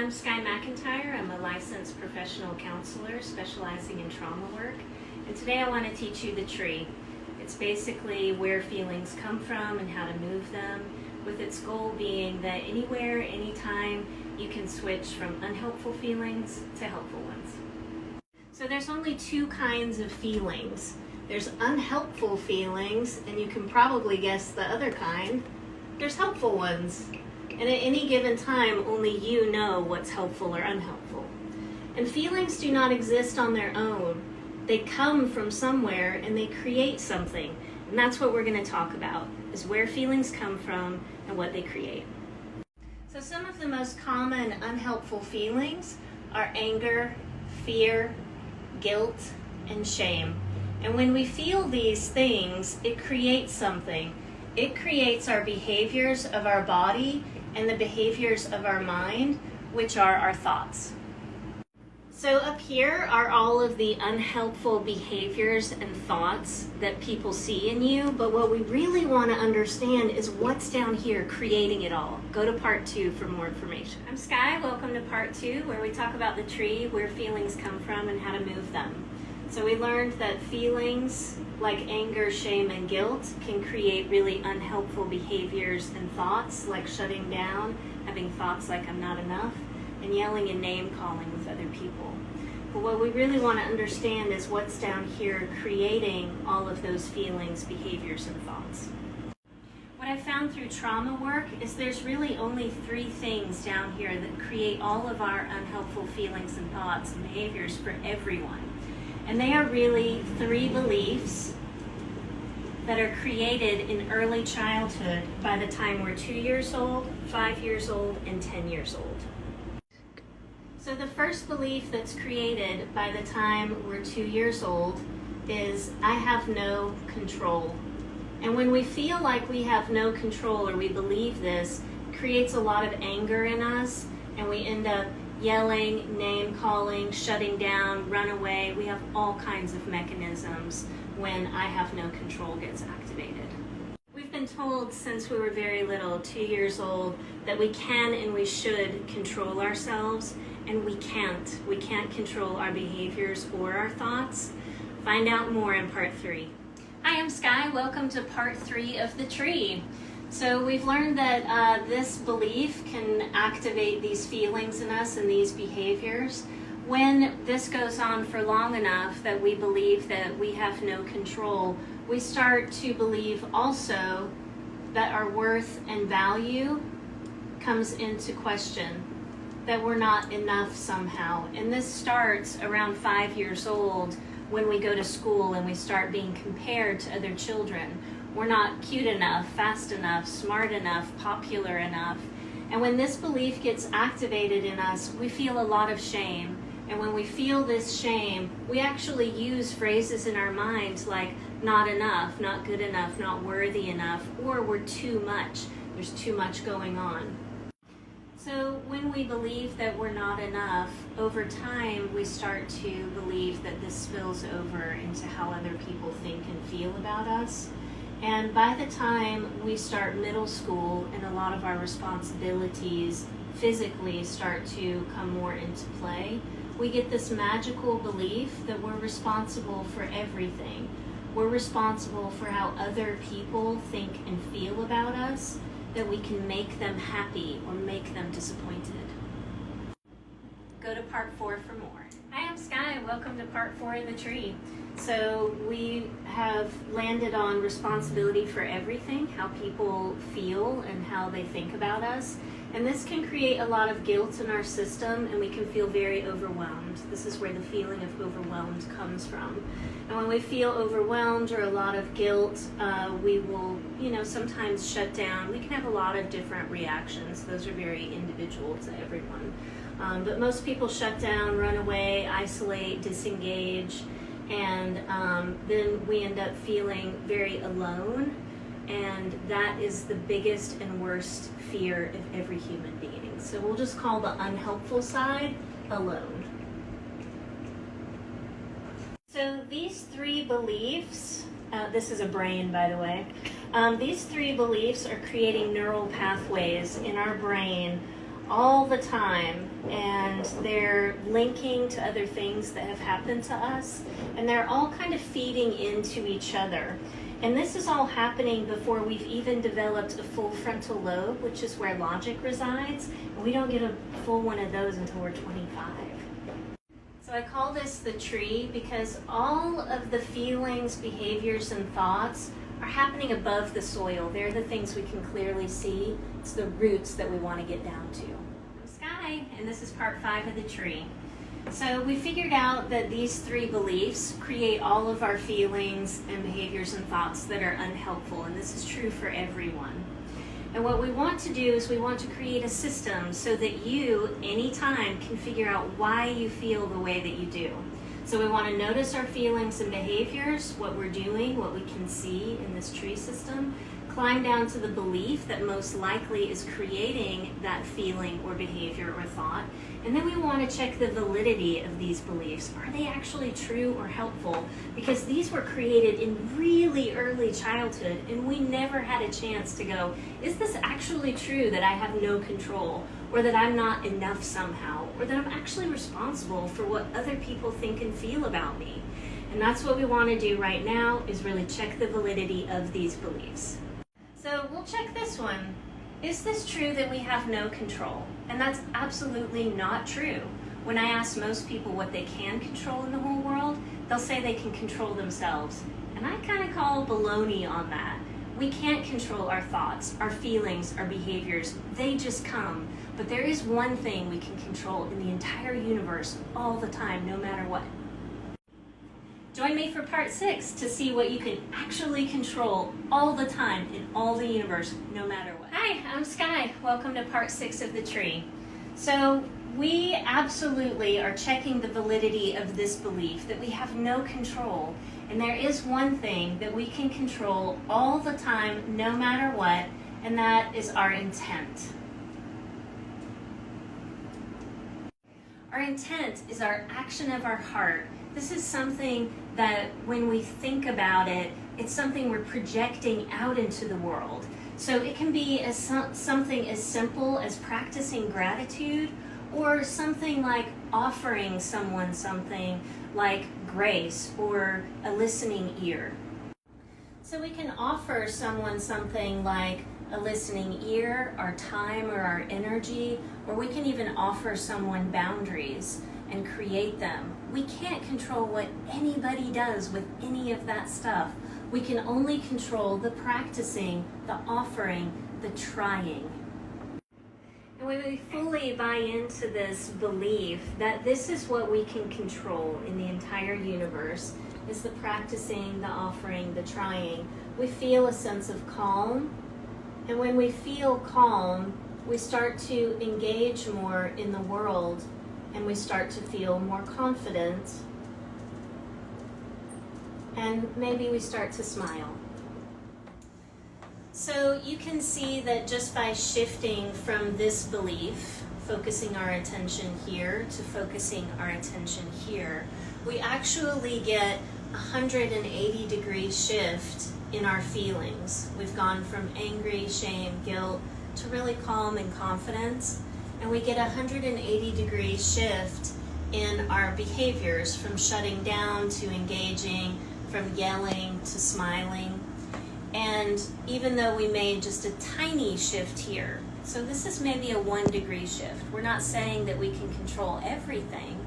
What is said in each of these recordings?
I'm Skye McIntyre. I'm a licensed professional counselor specializing in trauma work. And today I want to teach you the tree. It's basically where feelings come from and how to move them, with its goal being that anywhere, anytime, you can switch from unhelpful feelings to helpful ones. So there's only two kinds of feelings. There's unhelpful feelings, and you can probably guess the other kind. There's helpful ones. And at any given time, only you know what's helpful or unhelpful. And feelings do not exist on their own. They come from somewhere and they create something. And that's what we're going to talk about, is where feelings come from and what they create. So some of the most common unhelpful feelings are anger, fear, guilt, and shame. And when we feel these things, it creates something. It creates our behaviors of our body and the behaviors of our mind, which are our thoughts. So up here are all of the unhelpful behaviors and thoughts that people see in you, but what we really want to understand is what's down here creating it all. Go to part 2 for more information. I'm Skye, welcome to part 2, where we talk about the tree, where feelings come from and how to move them. So we learned that feelings like anger, shame, and guilt can create really unhelpful behaviors and thoughts, like shutting down, having thoughts like I'm not enough, and yelling and name calling with other people. But what we really want to understand is what's down here creating all of those feelings, behaviors, and thoughts. What I found through trauma work is there's really only 3 things down here that create all of our unhelpful feelings and thoughts and behaviors for everyone. And they are really 3 beliefs that are created in early childhood by the time we're 2 years old, 5 years old, and 10 years old. So the first belief that's created by the time we're 2 years old is, I have no control. And when we feel like we have no control, or we believe this, it creates a lot of anger in us, and we end up yelling, name calling, shutting down, run away. We have all kinds of mechanisms when I have no control gets activated. We've been told since we were very little, 2 years old, that we can and we should control ourselves, and we can't. We can't control our behaviors or our thoughts. Find out more in part 3. Hi, I'm Skye. Welcome to part 3 of the tree. So we've learned that this belief can activate these feelings in us and these behaviors. When this goes on for long enough that we believe that we have no control, we start to believe also that our worth and value comes into question, that we're not enough somehow. And this starts around 5 years old, when we go to school and we start being compared to other children. We're not cute enough, fast enough, smart enough, popular enough. And when this belief gets activated in us, we feel a lot of shame. And when we feel this shame, we actually use phrases in our minds like not enough, not good enough, not worthy enough, or we're too much. There's too much going on. So when we believe that we're not enough, over time we start to believe that this spills over into how other people think and feel about us. And by the time we start middle school and a lot of our responsibilities physically start to come more into play, we get this magical belief that we're responsible for everything. We're responsible for how other people think and feel about us, that we can make them happy or make them disappointed. Go to part 4 for more. Hi, I'm Skye. Welcome to part 4 of the tree. So we have landed on responsibility for everything, how people feel and how they think about us. And this can create a lot of guilt in our system, and we can feel very overwhelmed. This is where the feeling of overwhelmed comes from. And when we feel overwhelmed or a lot of guilt, we will, sometimes shut down. We can have a lot of different reactions. Those are very individual to everyone. But most people shut down, run away, isolate, disengage, and then we end up feeling very alone. And that is the biggest and worst fear of every human being. So we'll just call the unhelpful side alone. So these 3 beliefs, this is a brain, by the way. These 3 beliefs are creating neural pathways in our brain all the time, and they're linking to other things that have happened to us, and they're all kind of feeding into each other. And this is all happening before we've even developed a full frontal lobe, which is where logic resides, and we don't get a full one of those until we're 25. So I call this the tree because all of the feelings, behaviors, and thoughts are happening above the soil. They're the things we can clearly see. It's the roots that we want to get down to. I'm Skye, and this is part 5 of the tree. So we figured out that these 3 beliefs create all of our feelings and behaviors and thoughts that are unhelpful, and this is true for everyone. And what we want to do is we want to create a system so that you, anytime, can figure out why you feel the way that you do. So we want to notice our feelings and behaviors, what we're doing, what we can see in this tree system, climb down to the belief that most likely is creating that feeling or behavior or thought, and then we want to check the validity of these beliefs. Are they actually true or helpful? Because these were created in really early childhood, and we never had a chance to go, is this actually true that I have no control, or that I'm not enough somehow, or that I'm actually responsible for what other people think and feel about me? And that's what we want to do right now, is really check the validity of these beliefs. So we'll check this one. Is this true that we have no control? And that's absolutely not true. When I ask most people what they can control in the whole world, they'll say they can control themselves. And I kind of call baloney on that. We can't control our thoughts, our feelings, our behaviors. They just come. But there is one thing we can control in the entire universe all the time, no matter what. Join me for part 6 to see what you can actually control all the time in all the universe, no matter what. Hi, I'm Skye. Welcome to part 6 of the tree. So we absolutely are checking the validity of this belief that we have no control. And there is one thing that we can control all the time, no matter what, and that is our intent. Our intent is our action of our heart. This is something that when we think about it, it's something we're projecting out into the world. So it can be something as simple as practicing gratitude, or something like offering someone something like grace or a listening ear. So we can offer someone something like a listening ear, our time or our energy, or we can even offer someone boundaries and create them. We can't control what anybody does with any of that stuff. We can only control the practicing, the offering, the trying. And when we fully buy into this belief that this is what we can control in the entire universe, is the practicing, the offering, the trying, we feel a sense of calm. And when we feel calm, we start to engage more in the world, and we start to feel more confident, and maybe we start to smile. So you can see that just by shifting from this belief, focusing our attention here, to focusing our attention here, we actually get a 180-degree shift in our feelings. We've gone from angry, shame, guilt, to really calm and confidence. And we get a 180-degree shift in our behaviors, from shutting down to engaging, from yelling to smiling. And even though we made just a tiny shift here, so this is maybe a 1-degree shift. We're not saying that we can control everything.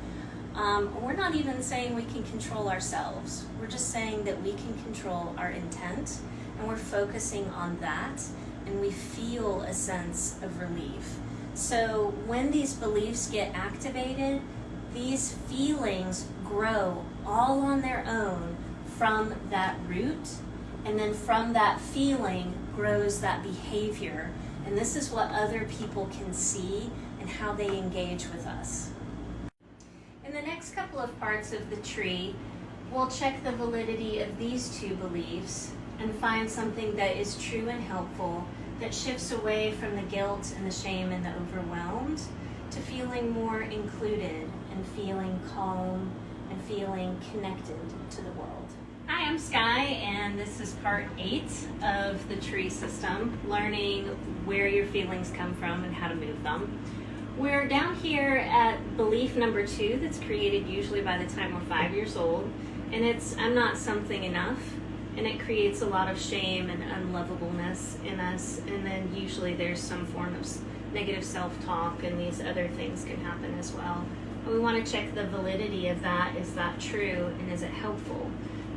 We're not even saying we can control ourselves. We're just saying that we can control our intent, and we're focusing on that, and we feel a sense of relief. So when these beliefs get activated, these feelings grow all on their own from that root, and then from that feeling grows that behavior. And this is what other people can see and how they engage with us. In the next couple of parts of the tree, we'll check the validity of these 2 beliefs and find something that is true and helpful, that shifts away from the guilt and the shame and the overwhelmed to feeling more included and feeling calm and feeling connected to the world. Hi, I'm Skye, and this is part 8 of the tree system, learning where your feelings come from and how to move them. We're down here at belief number 2 that's created usually by the time we're 5 years old, and it's I'm not something enough, and it creates a lot of shame and unlovableness in us, and then usually there's some form of negative self-talk, and these other things can happen as well. And we want to check the validity of that. Is that true, and is it helpful?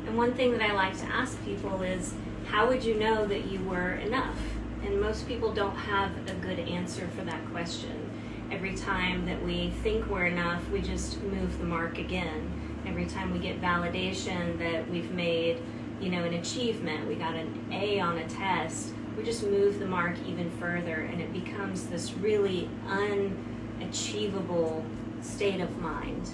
And one thing that I like to ask people is, how would you know that you were enough? And most people don't have a good answer for that question. Every time that we think we're enough, we just move the mark again. Every time we get validation that we've made, an achievement, we got an A on a test, we just move the mark even further, and it becomes this really unachievable state of mind.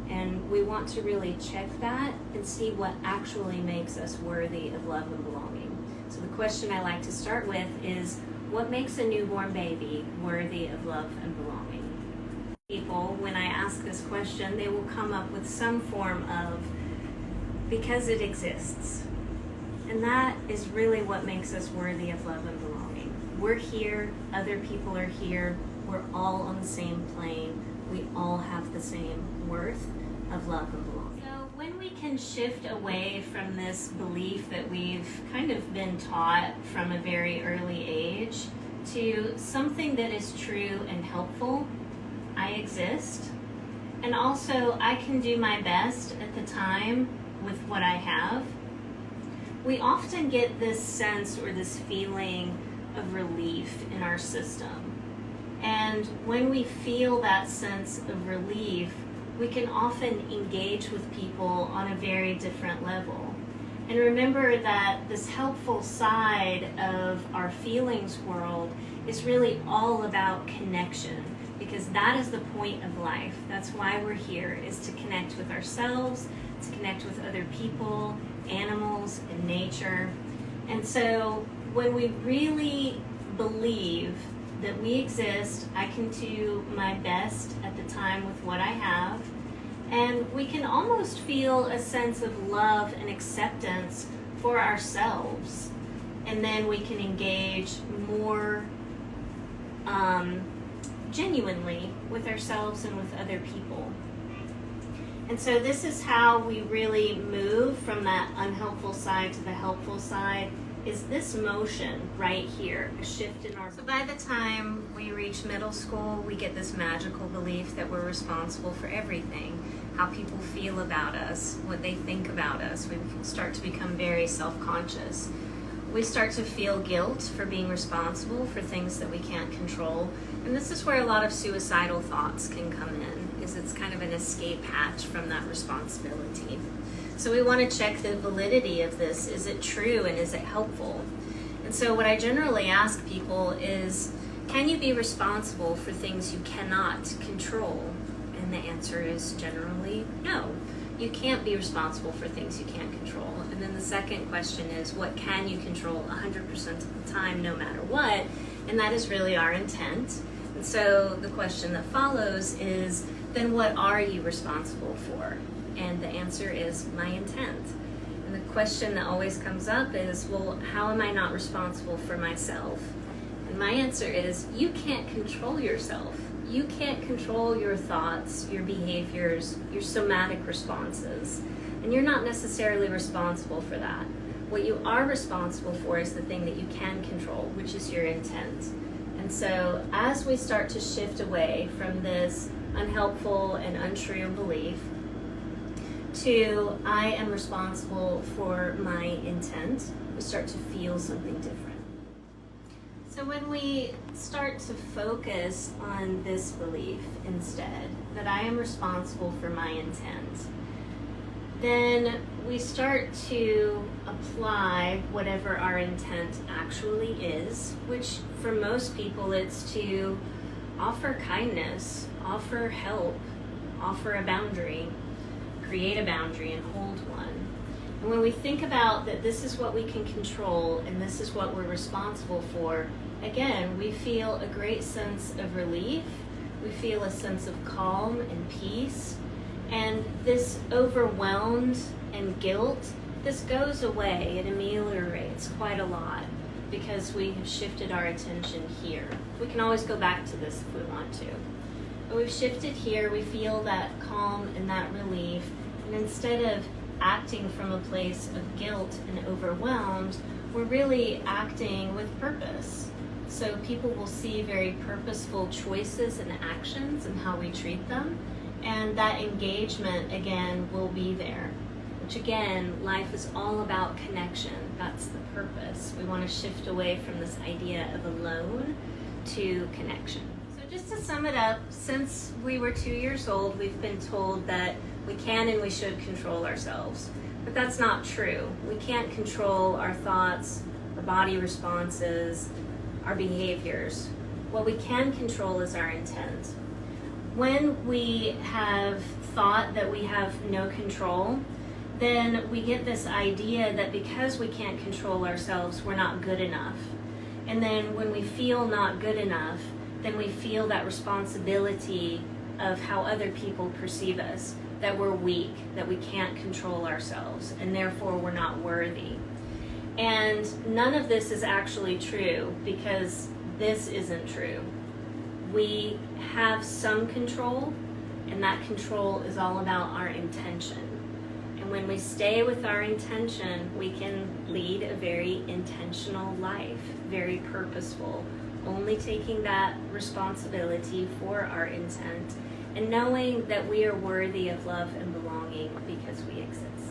And we want to really check that and see what actually makes us worthy of love and belonging. So the question I like to start with is, what makes a newborn baby worthy of love and belonging? People, when I ask this question, they will come up with some form of, because it exists. And that is really what makes us worthy of love and belonging. We're here, other people are here, we're all on the same plane, we all have the same worth of love and belonging. So when we can shift away from this belief that we've kind of been taught from a very early age to something that is true and helpful, I exist, and also I can do my best at the time with what I have, we often get this sense or this feeling of relief in our system. And when we feel that sense of relief, we can often engage with people on a very different level. And remember that this helpful side of our feelings world is really all about connection, because that is the point of life. That's why we're here, is to connect with ourselves, to connect with other people, animals, and nature. And so when we really believe that we exist, I can do my best at the time with what I have, and we can almost feel a sense of love and acceptance for ourselves. And then we can engage more genuinely with ourselves and with other people. And so this is how we really move from that unhelpful side to the helpful side, is this motion right here, a shift in our... So by the time we reach middle school, we get this magical belief that we're responsible for everything, how people feel about us, what they think about us. We start to become very self-conscious. We start to feel guilt for being responsible for things that we can't control. And this is where a lot of suicidal thoughts can come in, is it's kind of an escape hatch from that responsibility. So we want to check the validity of this. Is it true and is it helpful? And so what I generally ask people is, can you be responsible for things you cannot control? And the answer is generally no. You can't be responsible for things you can't control. And then the second question is, what can you control 100% of the time, no matter what? And that is really our intent. And so the question that follows is, then what are you responsible for? And the answer is my intent. And the question that always comes up is, well, how am I not responsible for myself? And my answer is, you can't control yourself. You can't control your thoughts, your behaviors, your somatic responses. And you're not necessarily responsible for that. What you are responsible for is the thing that you can control, which is your intent. And so as we start to shift away from this unhelpful and untrue belief to I am responsible for my intent, we start to feel something different. So when we start to focus on this belief instead, that I am responsible for my intent, then we start to apply whatever our intent actually is, which for most people it's to offer kindness, offer help, offer a boundary, create a boundary and hold one. And when we think about that this is what we can control and this is what we're responsible for, again, we feel a great sense of relief, we feel a sense of calm and peace, and this overwhelmed and guilt, this goes away. It ameliorates quite a lot because we have shifted our attention here. We can always go back to this if we want to. But we've shifted here, we feel that calm and that relief, and instead of acting from a place of guilt and overwhelmed, we're really acting with purpose. So people will see very purposeful choices and actions and how we treat them, and that engagement again will be there. Which again, life is all about connection. That's the purpose. We want to shift away from this idea of alone to connection. So just to sum it up, since we were 2 years old, we've been told that we can and we should control ourselves. But that's not true. We can't control our thoughts, our body responses, our behaviors. What we can control is our intent. When we have thought that we have no control, then we get this idea that because we can't control ourselves, we're not good enough. And then when we feel not good enough, then we feel that responsibility of how other people perceive us, that we're weak, that we can't control ourselves, and therefore we're not worthy. And none of this is actually true, because this isn't true. We have some control, and that control is all about our intention. And when we stay with our intention, we can lead a very intentional life, very purposeful, only taking that responsibility for our intent and knowing that we are worthy of love and belonging because we exist.